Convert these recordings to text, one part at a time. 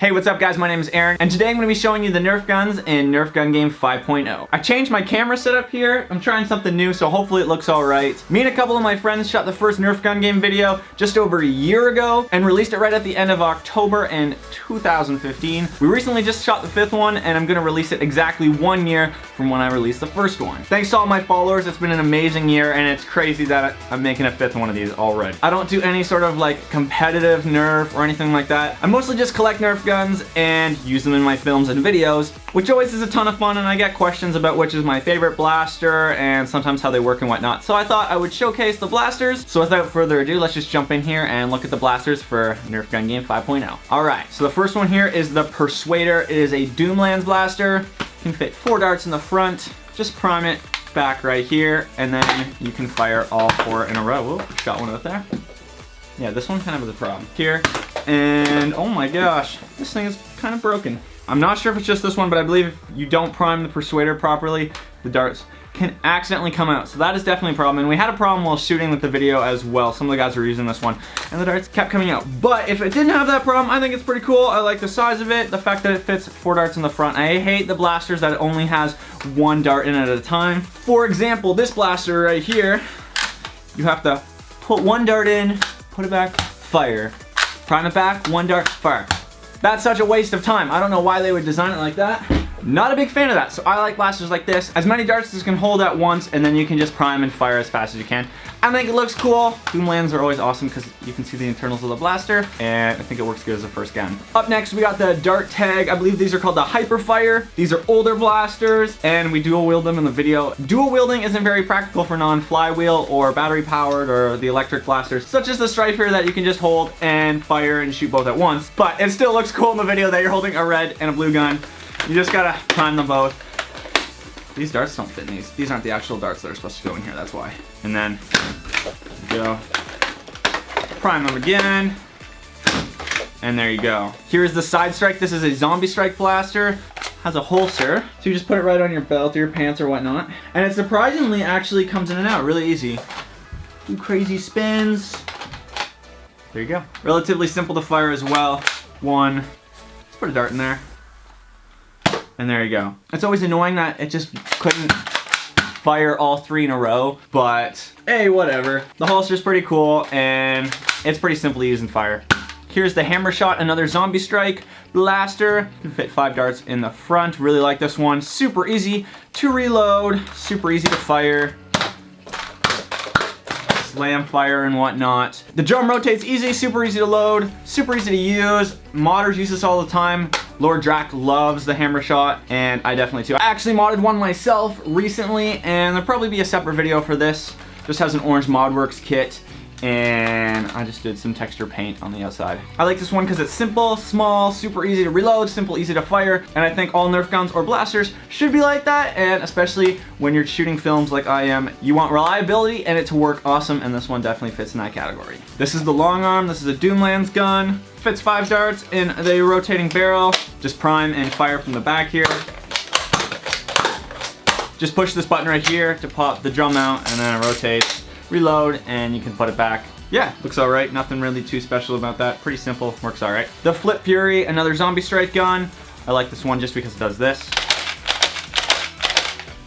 Hey, what's up guys? My name is Aaron, and today I'm going to be showing you the Nerf guns in Nerf Gun Game 5.0. I changed my camera setup here. I'm trying something new, so hopefully it looks alright. Me and a couple of my friends shot the first Nerf Gun Game video just over a year ago, and released it right at the end of October in 2015. We recently just shot the fifth one, and I'm going to release it exactly 1 year from when I released the first one. Thanks to all my followers, it's been an amazing year, and it's crazy that I'm making a fifth one of these already. I don't do any sort of like competitive Nerf or anything like that. I mostly just collect Nerf guns and use them in my films and videos, which always is a ton of fun, and I get questions about which is my favorite blaster and sometimes how they work and whatnot. So I thought I would showcase the blasters. So without further ado, let's just jump in here and look at the blasters for Nerf Gun Game 5.0. Alright, so the first one here is the Persuader. It is a Doomlands blaster. You can fit 4 darts in the front. Just prime it back right here, and then you can fire all 4 in a row. Whoa, got one out there. Yeah, this one kind of has a problem. Here, and oh my gosh, this thing is kind of broken. I'm not sure if it's just this one, but I believe if you don't prime the Persuader properly, the darts can accidentally come out. So that is definitely a problem, and we had a problem while shooting with the video as well. Some of the guys were using this one, and the darts kept coming out. But if it didn't have that problem, I think it's pretty cool. I like the size of it, the fact that it fits 4 darts in the front. I hate the blasters that it only has 1 dart in it at a time. For example, this blaster right here, you have to put 1 dart in, put it back, fire. Prime it back, 1 dart, fire. That's such a waste of time. I don't know why they would design it like that. Not a big fan of that, so I like blasters like this. As many darts as can hold at once, and then you can just prime and fire as fast as you can. I think it looks cool. Doomlands are always awesome because you can see the internals of the blaster, and I think it works good as a first gun. Up next, we got the Dart Tag. I believe these are called the Hyperfire. These are older blasters, and we dual wield them in the video. Dual wielding isn't very practical for non-flywheel or battery powered or the electric blasters, such as the Strifer that you can just hold and fire and shoot both at once. But it still looks cool in the video that you're holding a red and a blue gun. You just gotta prime them both. These darts don't fit in these. These aren't the actual darts that are supposed to go in here, that's why. And then, go. Prime them again. And there you go. Here's the Side Strike. This is a Zombie Strike blaster. Has a holster. So you just put it right on your belt or your pants or whatnot. And it surprisingly actually comes in and out really easy. Do crazy spins. There you go. Relatively simple to fire as well. One. Let's put a dart in there. And there you go. It's always annoying that it just couldn't fire all 3 in a row, but hey, whatever. The holster's pretty cool, and it's pretty simple to use and fire. Here's the Hammershot, another Zombie Strike blaster. You can fit 5 darts in the front. Really like this one. Super easy to reload, super easy to fire. Slam fire and whatnot. The drum rotates easy, super easy to load, super easy to use. Modders use this all the time. Lord Drac loves the Hammershot, and I definitely too. I actually modded one myself recently, and there'll probably be a separate video for this. Just has an orange ModWorks kit, and I just did some texture paint on the outside. I like this one because it's simple, small, super easy to reload, simple, easy to fire, and I think all Nerf guns or blasters should be like that, and especially when you're shooting films like I am, you want reliability and it to work awesome, and this one definitely fits in that category. This is the long arm. This is a Doomlands gun. Fits 5 darts in the rotating barrel. Just prime and fire from the back here. Just push this button right here to pop the drum out, and then it rotates. Reload, and you can put it back. Yeah, looks alright. Nothing really too special about that. Pretty simple, works alright. The Flip Fury, another Zombie Strike gun. I like this one just because it does this.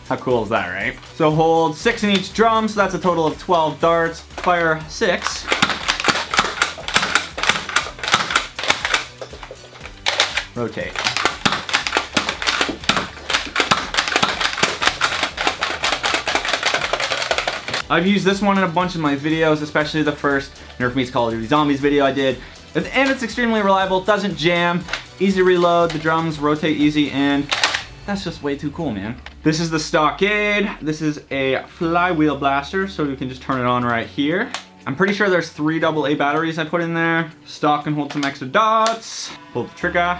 How cool is that, right? So hold 6 in each drum, so that's a total of 12 darts. Fire 6. Rotate. I've used this one in a bunch of my videos, especially the first Nerf Meets Call of Duty Zombies video I did. And it's extremely reliable, doesn't jam, easy to reload, the drums rotate easy, and that's just way too cool, man. This is the Stockade. This is a flywheel blaster, so you can just turn it on right here. I'm pretty sure there's 3 AA batteries I put in there. Stock can hold some extra dots. Pull the trigger.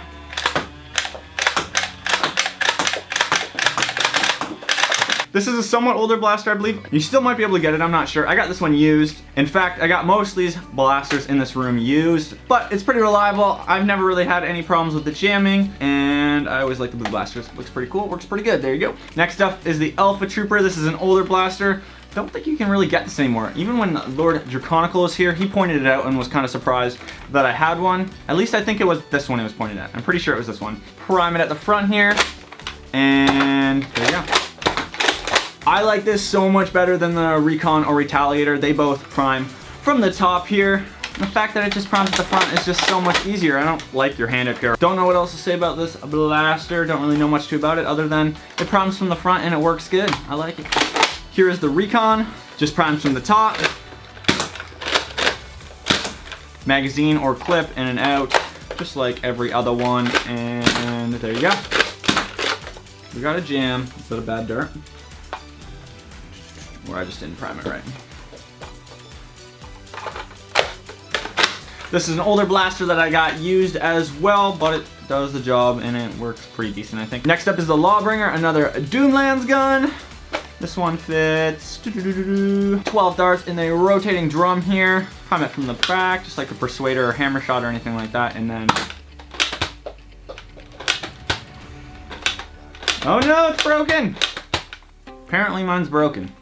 This is a somewhat older blaster, I believe. You still might be able to get it, I'm not sure. I got this one used. In fact, I got most of these blasters in this room used, but it's pretty reliable. I've never really had any problems with the jamming, and I always like the blue blasters. Looks pretty cool, works pretty good. There you go. Next up is the Alpha Trooper. This is an older blaster. Don't think you can really get this anymore. Even when Lord Draconical was here, he pointed it out and was kind of surprised that I had one. At least I think it was this one it was pointed at. I'm pretty sure it was this one. Prime it at the front here, and there you go. I like this so much better than the Recon or Retaliator. They both prime from the top here. The fact that it just primes at the front is just so much easier. I don't like your hand up here. Don't know what else to say about this blaster. Don't really know much about it other than it primes from the front and it works good. I like it. Here is the Recon. Just primes from the top. Magazine or clip in and out, just like every other one. And there you go. We got a jam. Is that a bad dart? Or I just didn't prime it right. This is an older blaster that I got used as well, but it does the job and it works pretty decent, I think. Next up is the Lawbringer, another Doomlands gun. This one fits 12 darts in a rotating drum here. Prime it from the back, just like a Persuader or Hammershot or anything like that, and then... Oh no, it's broken! Apparently mine's broken.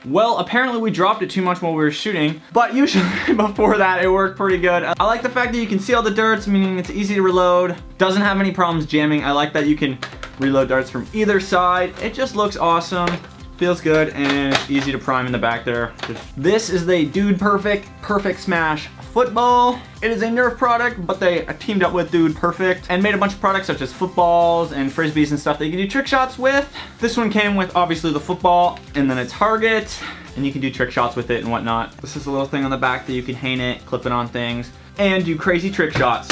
Well, apparently we dropped it too much while we were shooting, but usually before that it worked pretty good. I like the fact that you can see all the darts, meaning it's easy to reload. Doesn't have any problems jamming. I like that you can reload darts from either side. It just looks awesome, feels good, and it's easy to prime in the back there. This is the Dude Perfect Smash football. It is a Nerf product, but they teamed up with Dude Perfect and made a bunch of products such as footballs and frisbees and stuff that you can do trick shots with. This one came with obviously the football and then a target, and you can do trick shots with it and whatnot. This is a little thing on the back that you can hang it, clip it on things, and do crazy trick shots.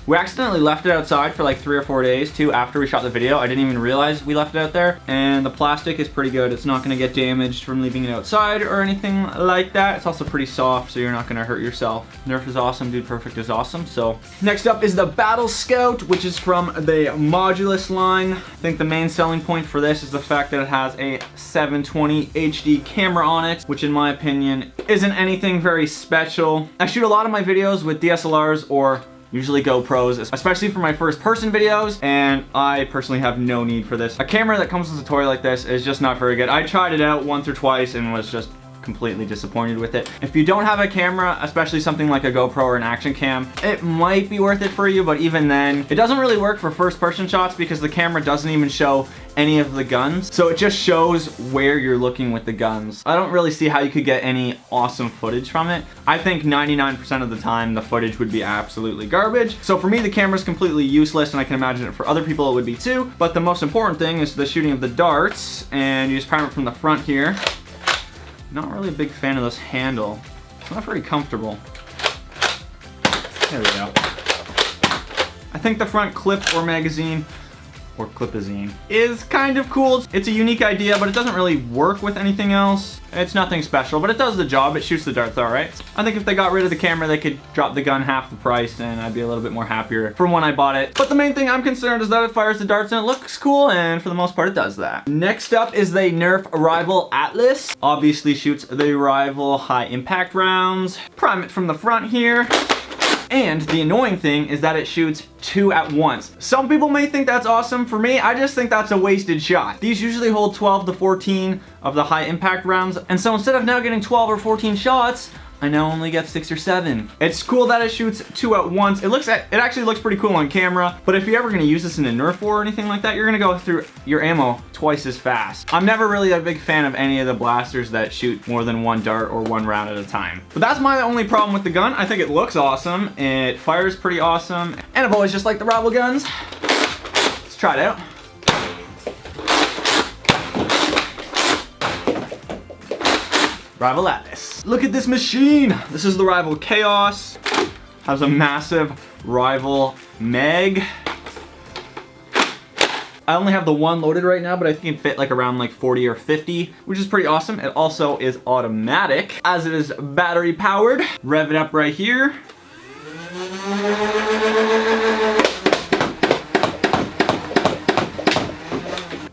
We accidentally left it outside for like 3 or 4 days too after we shot the video. I didn't even realize we left it out there, and the plastic is pretty good. It's not gonna get damaged from leaving it outside or anything like that. It's also pretty soft, so you're not gonna hurt yourself. Nerf is awesome, Dude Perfect is awesome. So next up is the Battle Scout, which is from the Modulus line. I think the main selling point for this is the fact that it has a 720 HD camera on it, which in my opinion isn't anything very special. I shoot a lot of my videos with DSLRs or usually GoPros, especially for my first person videos, and I personally have no need for this. A camera that comes with a toy like this is just not very good. I tried it out once or twice and was just completely disappointed with it. If you don't have a camera, especially something like a GoPro or an action cam, it might be worth it for you, but even then, it doesn't really work for first person shots because the camera doesn't even show any of the guns. So it just shows where you're looking with the guns. I don't really see how you could get any awesome footage from it. I think 99% of the time the footage would be absolutely garbage. So for me, the camera's completely useless, and I can imagine it for other people it would be too. But the most important thing is the shooting of the darts, and you just prime it from the front here. Not really a big fan of this handle. It's not very comfortable. There we go. I think the front clip or magazine, or clipazine, is kind of cool. It's a unique idea, but it doesn't really work with anything else. It's nothing special, but it does the job. It shoots the darts all right. I think if they got rid of the camera, they could drop the gun half the price, and I'd be a little bit more happier from when I bought it. But the main thing I'm concerned is that it fires the darts and it looks cool, and for the most part it does that. Next up is the Nerf Rival Atlas. Obviously shoots the Rival high impact rounds. Prime it from the front here. And the annoying thing is that it shoots 2 at once. Some people may think that's awesome. For me, I just think that's a wasted shot. These usually hold 12 to 14 of the high impact rounds, and so instead of now getting 12 or 14 shots, I now only get 6 or 7. It's cool that it shoots 2 at once. It actually looks pretty cool on camera, but if you're ever gonna use this in a Nerf war or anything like that, you're gonna go through your ammo twice as fast. I'm never really a big fan of any of the blasters that shoot more than 1 dart or 1 round at a time. But that's my only problem with the gun. I think it looks awesome, it fires pretty awesome, and I've always just liked the Rival guns. Let's try it out. Rival Atlas. Look at this machine. This is the Rival Chaos. Has a massive Rival Meg. I only have the one loaded right now, but I think it can fit like around like 40 or 50, which is pretty awesome. It also is automatic, as it is battery powered. Rev it up right here.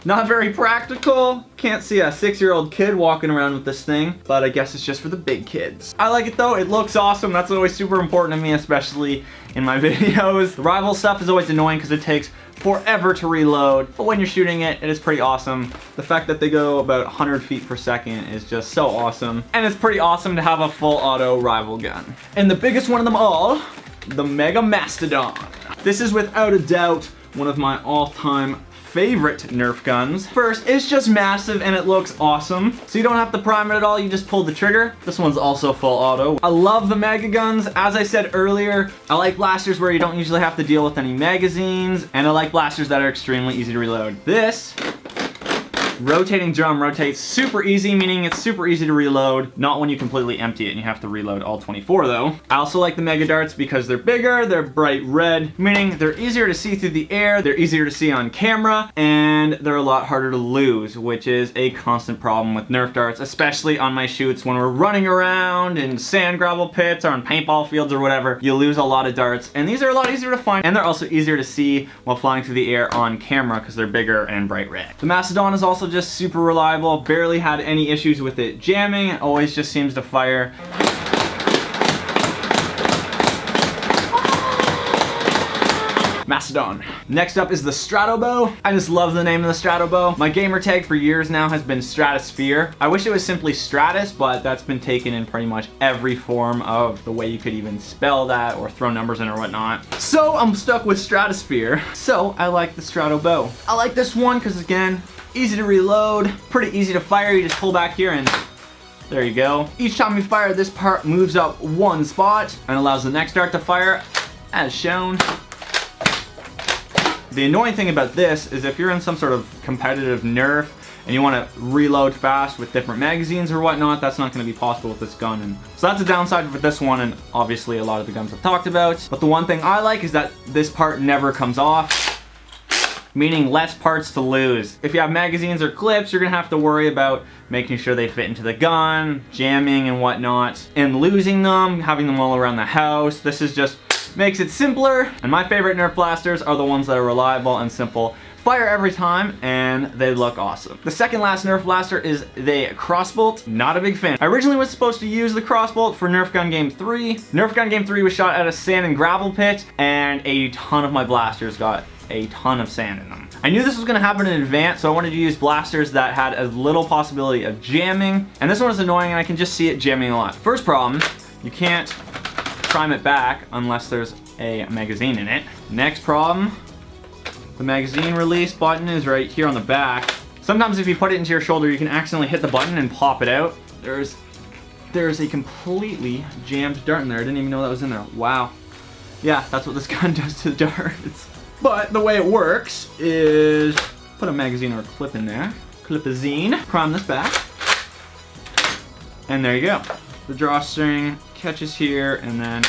Not very practical. Can't see a 6-year-old kid walking around with this thing, but I guess it's just for the big kids. I like it though, it looks awesome. That's always super important to me, especially in my videos. The rival stuff is always annoying because it takes forever to reload, but when you're shooting it, it is pretty awesome. The fact that they go about 100 feet per second is just so awesome. And it's pretty awesome to have a full auto rival gun. And the biggest one of them all, the Mega Mastodon. This is without a doubt one of my all-time favorite Nerf guns. First, it's just massive and it looks awesome. So you don't have to prime it at all, you just pull the trigger. This one's also full auto. I love the Mega guns. As I said earlier, I like blasters where you don't usually have to deal with any magazines, and I like blasters that are extremely easy to reload. This rotating drum rotates super easy, meaning it's super easy to reload. Not when you completely empty it and you have to reload all 24 though. I also like the Mega Darts because they're bigger, they're bright red, meaning they're easier to see through the air, they're easier to see on camera, and they're a lot harder to lose, which is a constant problem with Nerf darts, especially on my shoots when we're running around in sand gravel pits or on paintball fields or whatever. You lose a lot of darts, and these are a lot easier to find, and they're also easier to see while flying through the air on camera because they're bigger and bright red. The Mastodon is also just super reliable. Barely had any issues with it jamming. It always just seems to fire. Mastodon. Next up is the Stratobow. I just love the name of the Stratobow. My gamer tag for years now has been Stratosphere. I wish it was simply Stratus, but that's been taken in pretty much every form of the way you could even spell that or throw numbers in or whatnot. So I'm stuck with Stratosphere. So I like the Stratobow. I like this one because again, easy to reload, pretty easy to fire. You just pull back here and there you go. Each time you fire, this part moves up one spot and allows the next dart to fire as shown. The annoying thing about this is if you're in some sort of competitive Nerf and you want to reload fast with different magazines or whatnot, that's not going to be possible with this gun. And so that's a downside with this one, and obviously a lot of the guns I've talked about. But the one thing I like is that this part never comes off, meaning less parts to lose. If you have magazines or clips, you're gonna have to worry about making sure they fit into the gun, jamming and whatnot, and losing them, having them all around the house. This is just makes it simpler, and my favorite Nerf blasters are the ones that are reliable and simple. Fire every time, and they look awesome. The second last Nerf blaster is the Crossbolt. Not a big fan. I originally was supposed to use the Crossbolt for Nerf Gun Game 3. Nerf Gun Game 3 was shot at a sand and gravel pit, and a ton of my blasters got a ton of sand in them. I knew this was gonna happen in advance, so I wanted to use blasters that had as little possibility of jamming, and this one is annoying and I can just see it jamming a lot. First problem, you can't prime it back unless there's a magazine in it. Next problem, the magazine release button is right here on the back. Sometimes if you put it into your shoulder, you can accidentally hit the button and pop it out. There's a completely jammed dart in there. I didn't even know that was in there. Wow. Yeah, that's what this gun does to the darts. But the way it works is put a magazine or a clip in there. Clip-a-zine. Prime this back. And there you go. The drawstring catches here and then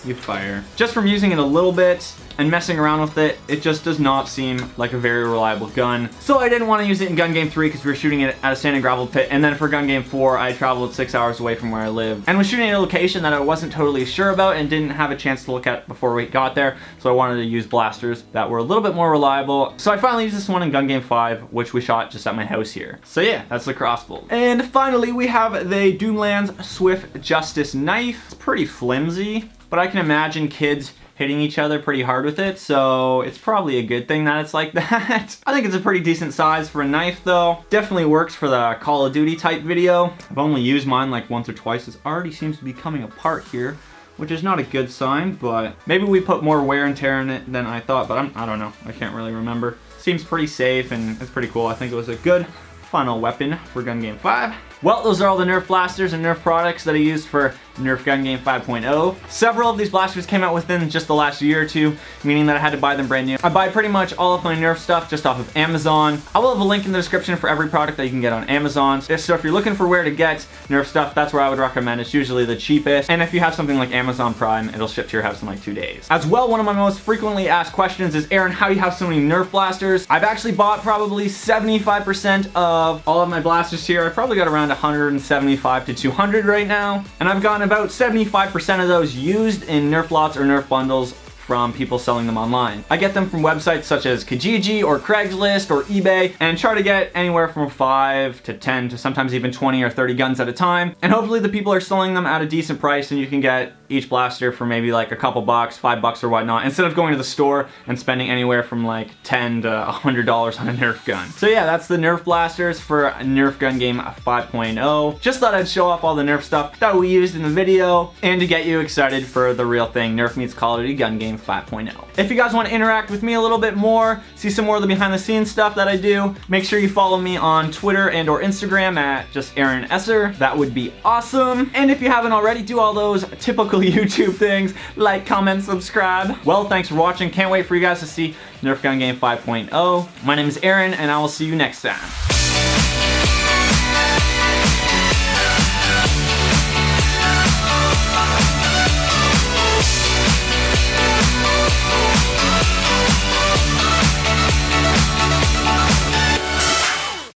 you fire. Just from using it a little bit and messing around with it, it just does not seem like a very reliable gun. So I didn't want to use it in Gun Game 3 because we were shooting it at a sand and gravel pit, and then for Gun Game 4 I traveled 6 hours away from where I live and was shooting at a location that I wasn't totally sure about and didn't have a chance to look at before we got there, so I wanted to use blasters that were a little bit more reliable. So I finally used this one in Gun Game 5, which we shot just at my house here. So yeah, that's the Crossbolt. And finally we have the Doomlands Swift Justice Knife. It's pretty flimsy, but I can imagine kids hitting each other pretty hard with it, so it's probably a good thing that it's like that. I think it's a pretty decent size for a knife though. Definitely works for the Call of Duty type video. I've only used mine like once or twice. It already seems to be coming apart here, which is not a good sign, but maybe we put more wear and tear in it than I thought, but I don't know. I can't really remember. Seems pretty safe and it's pretty cool. I think it was a good final weapon for Gun Game 5. Well, those are all the Nerf blasters and Nerf products that I used for Nerf Gun Game 5.0. Several of these blasters came out within just the last year or two, meaning that I had to buy them brand new. I buy pretty much all of my Nerf stuff just off of Amazon. I will have a link in the description for every product that you can get on Amazon. So if you're looking for where to get Nerf stuff, that's where I would recommend. It's usually the cheapest. And if you have something like Amazon Prime, it'll ship to your house in like 2 days. As well, one of my most frequently asked questions is, Aaron, how do you have so many Nerf blasters? I've actually bought probably 75% of all of my blasters here. I probably got around 175 to 200 right now. And I've gotten about 75% of those used in Nerf lots or Nerf bundles from people selling them online. I get them from websites such as Kijiji or Craigslist or eBay, and try to get anywhere from 5 to 10 to sometimes even 20 or 30 guns at a time. And hopefully the people are selling them at a decent price and you can get each blaster for maybe like a couple bucks, $5 or whatnot, instead of going to the store and spending anywhere from like $10 to $100 on a Nerf gun. So yeah, that's the Nerf blasters for Nerf Gun Game 5.0. Just thought I'd show off all the Nerf stuff that we used in the video and to get you excited for the real thing, Nerf meets Call of Duty Gun Game 5.0. If you guys want to interact with me a little bit more, see some more of the behind the scenes stuff that I do, make sure you follow me on Twitter and or Instagram at just Aaron Esser. That would be awesome. And if you haven't already, do all those typical YouTube things, like, comment, subscribe. Well, thanks for watching. Can't wait for you guys to see Nerf Gun Game 5.0. My name is Aaron, and I will see you next time.